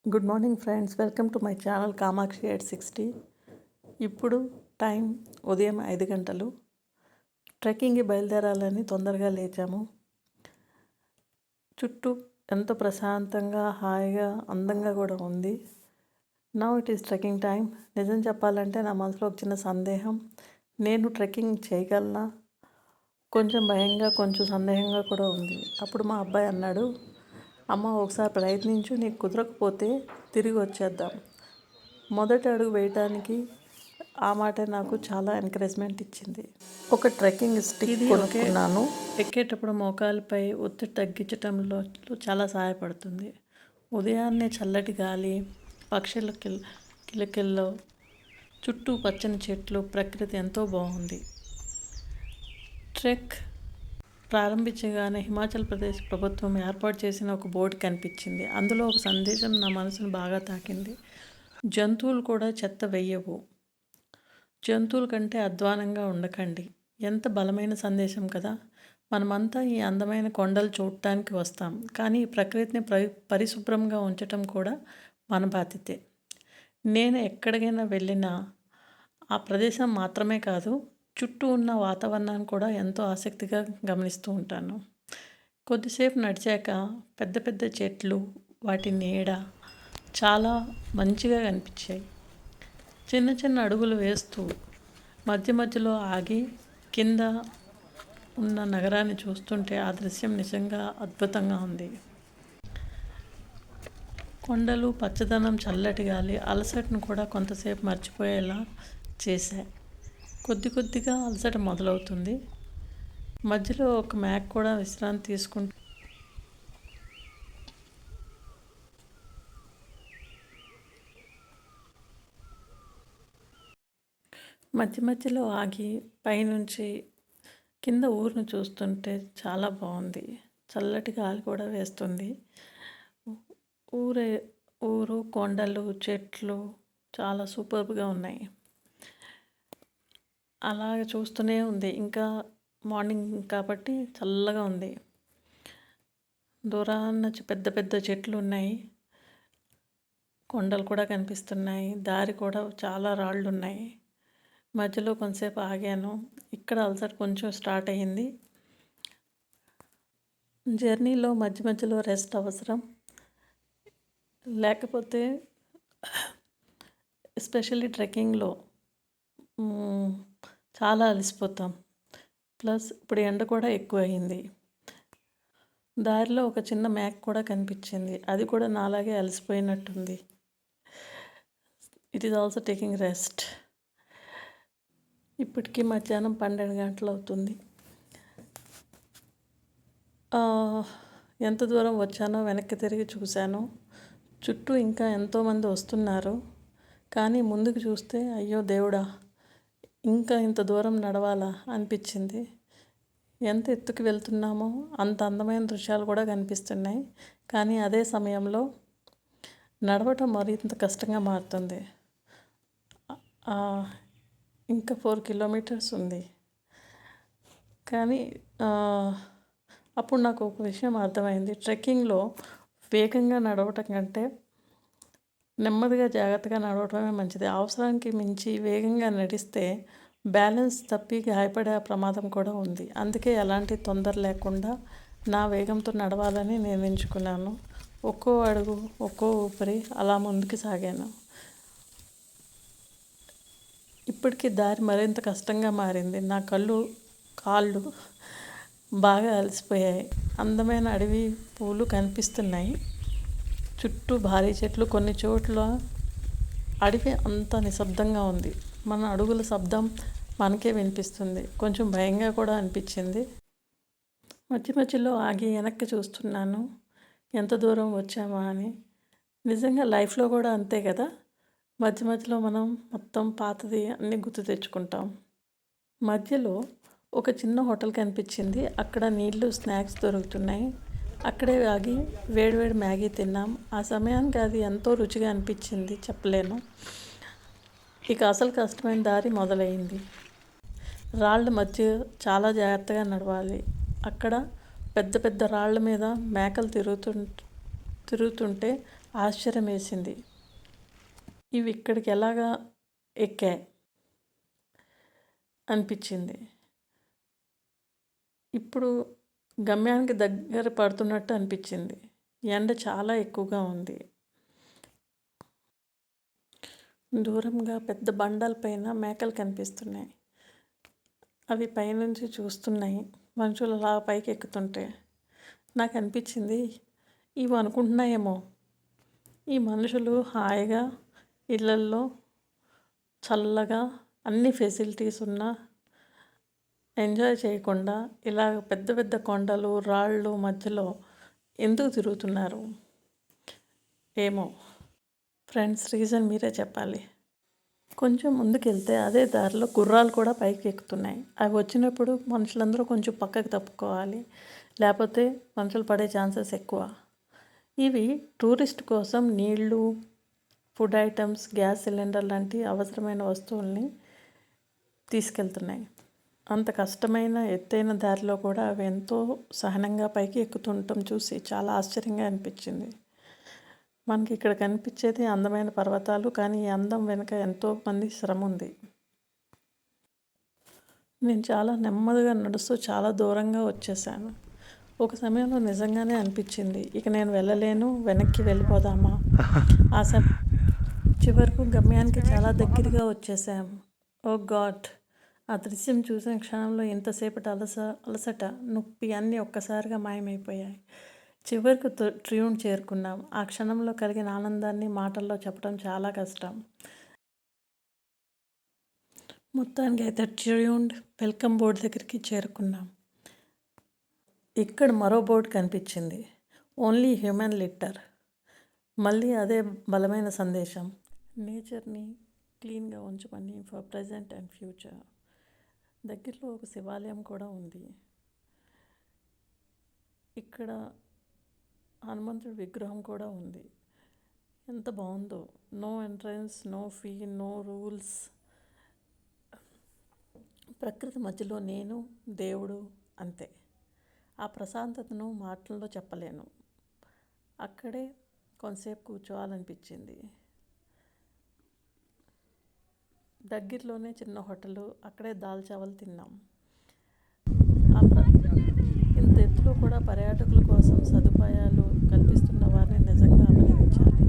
Good morning friends, welcome to my channel Kamakshi 860. ఇప్పుడు time ఉదయం 5 గంటలు. ట్రెక్కింగ్కి బయలుదేరాలని తొందరగా లేచాము. చుట్టూ ఎంతో ప్రశాంతంగా, హాయిగా, అందంగా కూడా ఉంది. Now it is trekking time. నిజం చెప్పాలంటే నా మనసులో ఒక చిన్న సందేహం, నేను ట్రెక్కింగ్ చేయగలనా? కొంచెం భయంగా, కొంచెం సందేహంగా కూడా ఉంది. అప్పుడు మా అబ్బాయి అన్నాడు, అమ్మ ఒకసారి ప్రయత్నించు, నీకు కుదరకపోతే తిరిగి వచ్చేద్దాం. మొదటి అడుగు వేయటానికి ఆ మాట నాకు చాలా ఎంకరేజ్మెంట్ ఇచ్చింది. ఒక ట్రెక్కింగ్ స్టిక్ కొనుక్కున్నాను. ఎక్కేటప్పుడు మోకాలపై ఒత్తిడి తగ్గించడంలో చాలా సహాయపడుతుంది. ఉదయాన్నే చల్లటి గాలి, పక్షుల కిలకిల్లో, చుట్టూ పచ్చని చెట్లు, ప్రకృతి ఎంతో బాగుంది. ట్రెక్ ప్రారంభించగానే హిమాచల్ ప్రదేశ్ ప్రభుత్వం ఏర్పాటు చేసిన ఒక బోర్డు కనిపించింది. అందులో ఒక సందేశం నా మనసును బాగా తాకింది. జంతువులు కూడా చెత్త వెయ్యవు, జంతువుల కంటే అధ్వానంగా ఉండకండి. ఎంత బలమైన సందేశం కదా. మనమంతా ఈ అందమైన కొండలు చూడటానికి వస్తాం, కానీ ఈ ప్రకృతిని పరిశుభ్రంగా ఉంచటం కూడా మన బాధ్యతే. నేను ఎక్కడికైనా వెళ్ళినా ఆ ప్రదేశం మాత్రమే కాదు, చుట్టూ ఉన్న వాతావరణాన్ని కూడా ఎంతో ఆసక్తిగా గమనిస్తూ ఉంటాను. కొద్దిసేపు నడిచాక పెద్ద పెద్ద చెట్లు, వాటి నీడ చాలా మంచిగా కనిపించాయి. చిన్న చిన్న అడుగులు వేస్తూ మధ్య మధ్యలో ఆగి కింద ఉన్న నగరాన్ని చూస్తుంటే ఆ దృశ్యం నిజంగా అద్భుతంగా ఉంది. కొండలు, పచ్చదనం, చల్లటి గాలి అలసటను కూడా కొంతసేపు మర్చిపోయేలా చేశాయి. కొద్దిగా అలసట మొదలవుతుంది. మధ్యలో ఒక మ్యాక్ కూడా విశ్రాంతి తీసుకుంటూ మధ్యలో ఆగి పైనుంచి కింద ఊరును చూస్తుంటే చాలా బాగుంది. చల్లటి గాలి కూడా వేస్తుంది. ఊరు, కొండలు, చెట్లు చాలా సూపర్గా ఉన్నాయి. అలాగే చూస్తూనే ఉంది. ఇంకా మార్నింగ్ కాబట్టి చల్లగా ఉంది. దూరాన పెద్ద పెద్ద చెట్లు ఉన్నాయి, కొండలు కూడా కనిపిస్తున్నాయి, దారి కూడా చాలా రాళ్ళు ఉన్నాయి. మధ్యలో కొంతసేపు ఆగాను. ఇక్కడ అలసట కొంచెం స్టార్ట్ అయ్యింది. జర్నీలో మధ్యలో రెస్ట్ అవసరం, లేకపోతే ఎస్పెషల్లీ ట్రెక్కింగ్లో చాలా అలసిపోతాం. ప్లస్ ఇప్పుడు ఎండ కూడా ఎక్కువ అయింది. దారిలో ఒక చిన్న మ్యాక్ కూడా కనిపించింది. అది కూడా నాలాగే అలసిపోయినట్టుంది. It is also taking rest. ఇప్పటికీ మధ్యాహ్నం 12 గంటలు అవుతుంది. ఎంత దూరం వచ్చానో వెనక్కి తిరిగి చూశాను. చుట్టూ ఇంకా ఎంతోమంది వస్తున్నారు. కానీ ముందుకు చూస్తే అయ్యో దేవుడా, ఇంకా ఇంత దూరం నడవాలా అనిపించింది. ఎంత ఎత్తుకు వెళ్తున్నామో అంత అందమైన దృశ్యాలు కూడా కనిపిస్తున్నాయి. కానీ అదే సమయంలో నడవటం మరింత కష్టంగా మారుతుంది. ఇంకా 4 కిలోమీటర్స్ ఉంది. కానీ అప్పుడు నాకు ఒక విషయం అర్థమైంది. ట్రెక్కింగ్లో వేగంగా నడవటం కంటే నెమ్మదిగా, జాగ్రత్తగా నడవటమే మంచిది. అవసరానికి మించి వేగంగా నడిస్తే బ్యాలెన్స్ తప్పి గాయపడే ప్రమాదం కూడా ఉంది. అందుకే ఎలాంటి తొందర లేకుండా నా వేగంతో నడవాలని నిర్ణయించుకున్నాను. ఒక్కో అడుగు, ఒక్కో ఊపిరి అలా ముందుకు సాగాను. ఇప్పటికీ దారి మరింత కష్టంగా మారింది. నా కాళ్ళు బాగా అలసిపోయాయి. అందమైన అడవి పూలు కనిపిస్తున్నాయి. చుట్టూ భారీ చెట్లు, కొన్ని చోట్ల అడవి అంతా నిశ్శబ్దంగా ఉంది. మన అడుగుల శబ్దం మనకే వినిపిస్తుంది. కొంచెం భయంగా కూడా అనిపించింది. మధ్యలో ఆగి వెనక్కి చూస్తున్నాను, ఎంత దూరం వచ్చామా అని. నిజంగా లైఫ్లో కూడా అంతే కదా. మధ్యలో మనం మొత్తం పాతది అన్నీ గుర్తు తెచ్చుకుంటాం. మధ్యలో ఒక చిన్న హోటల్ కనిపించింది. అక్కడ నీళ్ళు, స్నాక్స్ దొరుకుతున్నాయి. అక్కడే ఆగి వేడివేడి మ్యాగీ తిన్నాం. ఆ సమయానికి అది ఎంతో రుచిగా అనిపించింది, చెప్పలేను. ఇక అసలు కష్టమైన దారి మొదలైంది. రాళ్ళ మధ్య చాలా జాగ్రత్తగా నడవాలి. అక్కడ పెద్ద పెద్ద రాళ్ళ మీద మేకలు తిరుగుతుంటే ఆశ్చర్యం వేసింది. ఇవి ఇక్కడికి ఎలాగా ఎక్కాయి అనిపించింది. ఇప్పుడు గమ్యానికి దగ్గర పడుతున్నట్టు అనిపించింది. ఎండ చాలా ఎక్కువగా ఉంది. దూరంగా పెద్ద బండలపైన మేకలు కనిపిస్తున్నాయి. అవి పైనుంచి చూస్తున్నాయి. మనుషులు అలా పైకి ఎక్కుతుంటే నాకు అనిపించింది, ఇవి అనుకుంటున్నాయేమో ఈ మనుషులు హాయిగా ఇళ్ళల్లో చల్లగా అన్ని ఫెసిలిటీస్ ఉన్నా ఎంజాయ్ చేయకుండా ఇలా పెద్ద పెద్ద కొండలు రాళ్ళు మధ్యలో ఎందుకు తిరుగుతున్నారు ఏమో. ఫ్రెండ్స్, రీజన్ మీరే చెప్పాలి. కొంచెం ముందుకెళ్తే అదే దారిలో గుర్రాలు కూడా పైకి ఎక్కుతున్నాయి. అవి వచ్చినప్పుడు మనుషులందరూ కొంచెం పక్కకు తప్పుకోవాలి, లేకపోతే మనుషులు పడే ఛాన్సెస్ ఎక్కువ. ఇవి టూరిస్ట్ కోసం నీళ్ళు, ఫుడ్ ఐటమ్స్, గ్యాస్ సిలిండర్ లాంటి అవసరమైన వస్తువుల్ని తీసుకెళ్తున్నాయి. అంత కష్టమైన ఎత్తైన దారిలో కూడా అవి ఎంతో సహనంగా పైకి ఎక్కుతుండటం చూసి చాలా ఆశ్చర్యంగా అనిపించింది. మనకి ఇక్కడ కనిపించేది అందమైన పర్వతాలు, కానీ ఈ అందం వెనుక ఎంతో మంది శ్రమ ఉంది. నేను చాలా నెమ్మదిగా నడుస్తూ చాలా దూరంగా వచ్చేసాను. ఒక సమయంలో నిజంగానే అనిపించింది, ఇక నేను వెళ్ళలేను, వెనక్కి వెళ్ళిపోదామా. ఆ చివరకు గమ్యానికి చాలా దగ్గరగా వచ్చేసాం. ఓ గాడ్, ఆ దృశ్యం చూసిన క్షణంలో ఇంతసేపటి అలసట, నొప్పి అన్నీ ఒక్కసారిగా మాయమైపోయాయి. చివరికి ట్రియూన్ చేరుకున్నాం. ఆ క్షణంలో కలిగిన ఆనందాన్ని మాటల్లో చెప్పడం చాలా కష్టం. మొత్తానికి అయితే ట్రియూన్ వెల్కమ్ బోర్డు దగ్గరికి చేరుకున్నాం. ఇక్కడ మరో బోర్డు కనిపించింది, ఓన్లీ హ్యూమన్ లిట్టర్. మళ్ళీ అదే బలమైన సందేశం, నేచర్ని క్లీన్గా ఉంచమని ఫర్ ప్రజెంట్ అండ్ ఫ్యూచర్. దగ్గరలో ఒక శివాలయం కూడా ఉంది. ఇక్కడ హనుమంతుడి విగ్రహం కూడా ఉంది. ఎంత బాగుందో. No entrance, no fee, no rules. ప్రకృతి మధ్యలో నేను, దేవుడు, అంతే. ఆ ప్రశాంతతను మాటల్లో చెప్పలేను. అక్కడే కొంతసేపు కూర్చోవాలనిపించింది. దగ్గరలోనే చిన్న హోటలు, అక్కడే దాల్ చావల్ తిన్నాం. ఇంత ఎత్తులో కూడా పర్యాటకుల కోసం సదుపాయాలు కల్పిస్తున్న వారిని నిజంగా అభినందించాలి.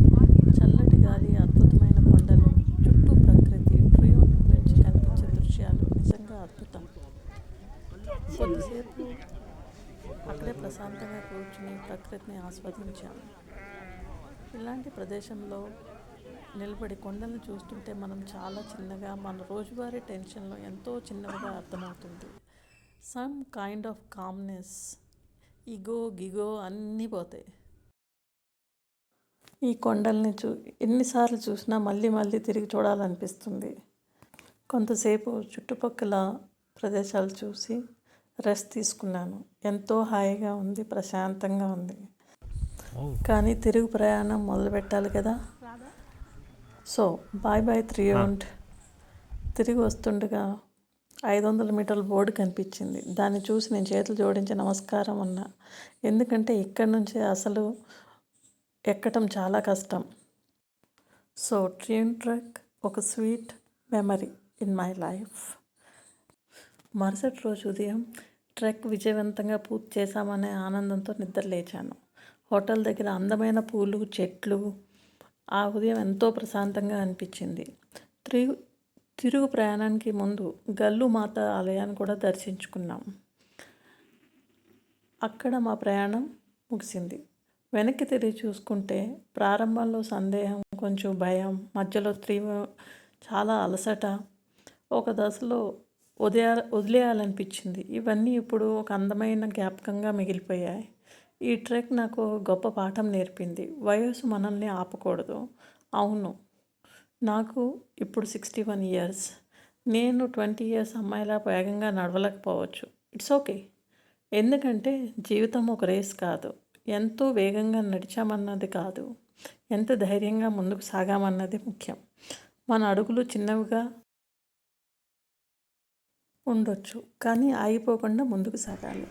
చల్లటి గాలి, అద్భుతమైన కొండలు, చుట్టూ ప్రకృతి, ట్రియూన్ నుంచి కనిపించే దృశ్యాలు నిజంగా అద్భుతం. కొద్దిసేపు అక్కడే ప్రశాంతంగా కూర్చుని ప్రకృతిని ఆస్వాదించాం. ఇలాంటి ప్రదేశంలో నిలబడి కొండలను చూస్తుంటే మనం చాలా చిన్నగా, మన రోజువారీ టెన్షన్లో ఎంతో చిన్నవిగా అర్థమవుతుంది. Some kind of calmness, ego గిగో అన్నీ పోతాయి. ఈ కొండల్ని ఎన్నిసార్లు చూసినా మళ్ళీ మళ్ళీ తిరిగి చూడాలనిపిస్తుంది. కొంతసేపు చుట్టుపక్కల ప్రదేశాలు చూసి రెస్ట్ తీసుకున్నాను. ఎంతో హాయిగా ఉంది, ప్రశాంతంగా ఉంది. కానీ తిరుగు ప్రయాణం మొదలు పెట్టాలి కదా. సో బాయ్ బాయ్ ట్రియూన్. తిరిగి వస్తుండగా 500 మీటర్ల బోర్డు కనిపించింది. దాన్ని చూసి నేను చేతులు జోడించి నమస్కారం అన్నా. ఎందుకంటే ఇక్కడి నుంచే అసలు ఎక్కటం చాలా కష్టం. సో ట్రియూన్ ట్రెక్ ఒక sweet memory in my life. మరుసటి రోజు ఉదయం ట్రెక్ విజయవంతంగా పూర్తి చేశామనే ఆనందంతో నిద్ర లేచాను. హోటల్ దగ్గర అందమైన పూలు, చెట్లు. ఆ ఉదయం ఎంతో ప్రశాంతంగా అనిపించింది. తిరుగు ప్రయాణానికి ముందు గల్లు మాత ఆలయాన్ని కూడా దర్శించుకున్నాం. అక్కడ మా ప్రయాణం ముగిసింది. వెనక్కి తిరిగి చూసుకుంటే ప్రారంభంలో సందేహం, కొంచెం భయం, మధ్యలో చాలా అలసట, ఒక దశలో వదిలేయాలనిపించింది. ఇవన్నీ ఇప్పుడు ఒక అందమైన జ్ఞాపకంగా మిగిలిపోయాయి. ఈ ట్రెక్ నాకు గొప్ప పాఠం నేర్పింది. వయసు మనల్ని ఆపకూడదు. అవును, నాకు ఇప్పుడు 61 ఇయర్స్. నేను 20 ఇయర్స్ అమ్మాయిలా వేగంగా నడవలేకపోవచ్చు. It's okay. ఎందుకంటే జీవితం ఒక రేస్ కాదు. ఎంతో వేగంగా నడిచామన్నది కాదు, ఎంత ధైర్యంగా ముందుకు సాగామన్నది ముఖ్యం. మన అడుగులు చిన్నవిగా ఉండొచ్చు, కానీ ఆగిపోకుండా ముందుకు సాగాలి.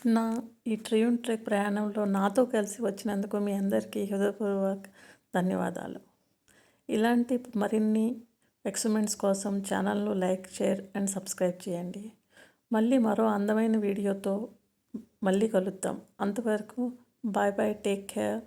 నా ఈ ట్రైన్ ట్రెక్ ప్రయాణంలో నాతో కలిసి వచ్చినందుకు మీ అందరికీ హృదయపూర్వక ధన్యవాదాలు. ఇలాంటి మరిన్ని ఎక్స్పెరిమెంట్స్ కోసం ఛానల్ను లైక్, షేర్ అండ్ సబ్స్క్రైబ్ చేయండి. మళ్ళీ మరో అందమైన వీడియోతో మళ్ళీ కలుద్దాం. అంతవరకు బాయ్ బాయ్, టేక్ కేర్.